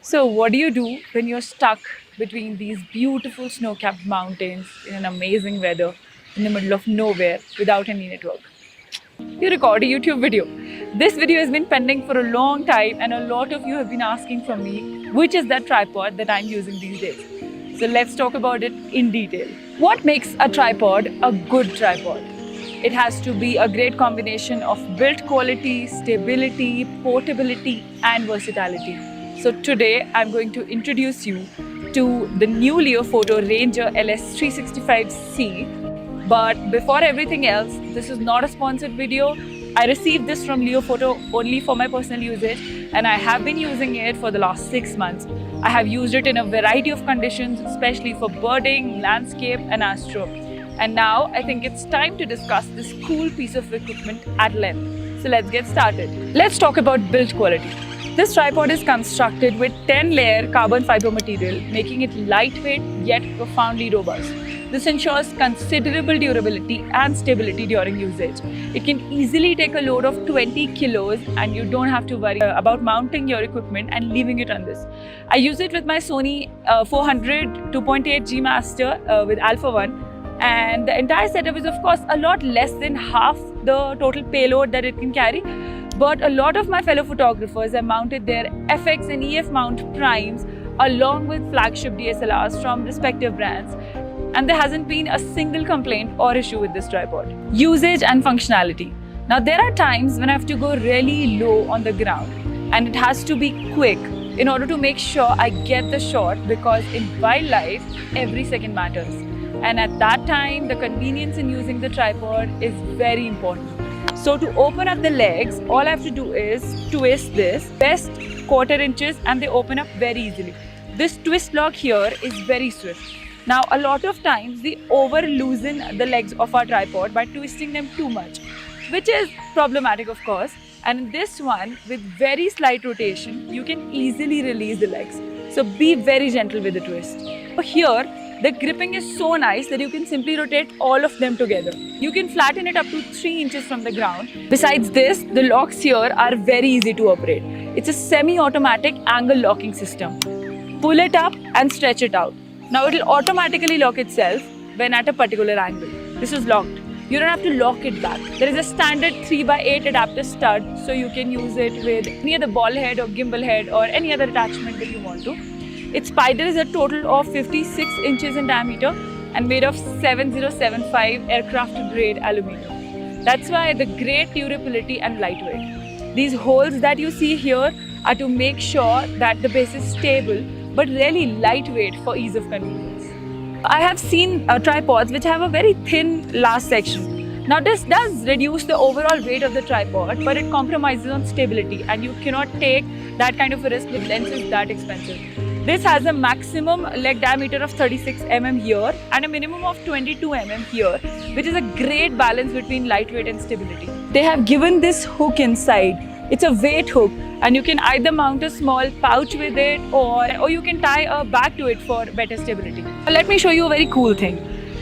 So, what do you do when you're stuck between these beautiful snow capped mountains in an amazing weather in the middle of nowhere without any network? You record a YouTube video. This video has been pending for a long time, and a lot of you have been asking from me which is that tripod that I'm using these days. So, let's talk about it in detail. What makes a tripod a good tripod? It has to be a great combination of build quality, stability, portability, and versatility. So today I'm going to introduce you to the new Leofoto Ranger LS365C. But before everything else, this is not a sponsored video. I received this from Leofoto only for my personal usage, and I have been using it for the last 6 months. I have used it in a variety of conditions, especially for birding, landscape, and astro. And now I think it's time to discuss this cool piece of equipment at length. So let's get started. Let's talk about build quality. This tripod is constructed with 10-layer carbon fiber material, making it lightweight yet profoundly robust. This ensures considerable durability and stability during usage. It can easily take a load of 20 kilos and you don't have to worry about mounting your equipment and leaving it on this. I use it with my Sony 400 2.8 G Master with Alpha 1. And the entire setup is of course a lot less than half the total payload that it can carry. But a lot of my fellow photographers have mounted their FX and EF mount primes along with flagship DSLRs from respective brands. And there hasn't been a single complaint or issue with this tripod. Usage and functionality. Now there are times when I have to go really low on the ground and it has to be quick in order to make sure I get the shot, because in wildlife, every second matters. And at that time, the convenience in using the tripod is very important. So to open up the legs, all I have to do is twist this, best 1/4 inches, and they open up very easily. This twist lock here is very swift. Now a lot of times we over loosen the legs of our tripod by twisting them too much, which is problematic of course. And in this one, with very slight rotation, you can easily release the legs. So be very gentle with the twist. Here, the gripping is so nice that you can simply rotate all of them together. You can flatten it up to 3 inches from the ground. Besides this, the locks here are very easy to operate. It's a semi-automatic angle locking system. Pull it up and stretch it out. Now it will automatically lock itself when at a particular angle. This is locked. You don't have to lock it back. There is a standard 3x8 adapter stud, so you can use it with any other ball head or gimbal head or any other attachment that you want to. Its spider is a total of 56 inches in diameter and made of 7075 aircraft grade aluminum. That's why the great durability and lightweight. These holes that you see here are to make sure that the base is stable but really lightweight for ease of convenience. I have seen tripods which have a very thin last section. Now this does reduce the overall weight of the tripod, but it compromises on stability and you cannot take that kind of a risk with lenses that expensive. This has a maximum leg diameter of 36 mm here and a minimum of 22 mm here, which is a great balance between lightweight and stability. They have given this hook inside. It's a weight hook and you can either mount a small pouch with it or you can tie a bag to it for better stability. Let me show you a very cool thing.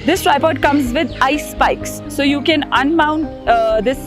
This tripod comes with ice spikes. So you can unmount this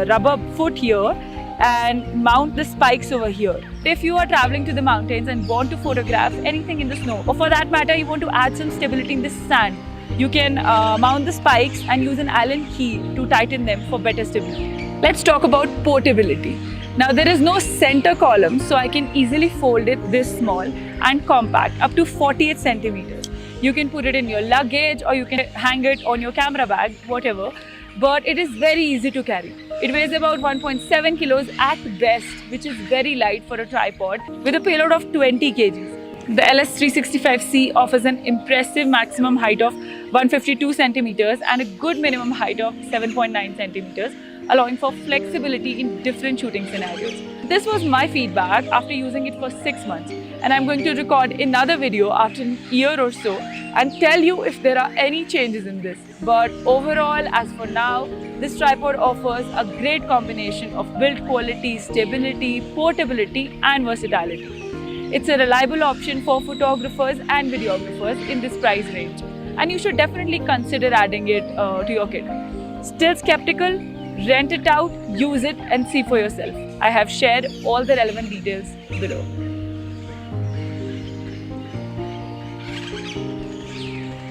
rubber foot here and mount the spikes over here. If you are traveling to the mountains and want to photograph anything in the snow, or for that matter you want to add some stability in the sand, you can mount the spikes and use an Allen key to tighten them for better stability. Let's talk about portability. Now there is no center column, so I can easily fold it this small and compact, up to 48 centimeters. You can put it in your luggage or you can hang it on your camera bag, whatever. But it is very easy to carry. It weighs about 1.7 kilos at best, which is very light for a tripod with a payload of 20 kgs. The LS365C offers an impressive maximum height of 152 centimeters and a good minimum height of 7.9 centimeters, allowing for flexibility in different shooting scenarios. This was my feedback after using it for 6 months, and I'm going to record another video after a year or so and tell you if there are any changes in this. But overall, as for now, this tripod offers a great combination of build quality, stability, portability, and versatility. It's a reliable option for photographers and videographers in this price range, and you should definitely consider adding it to your kit. Still skeptical? Rent it out, use it, and see for yourself. I have shared all the relevant details below.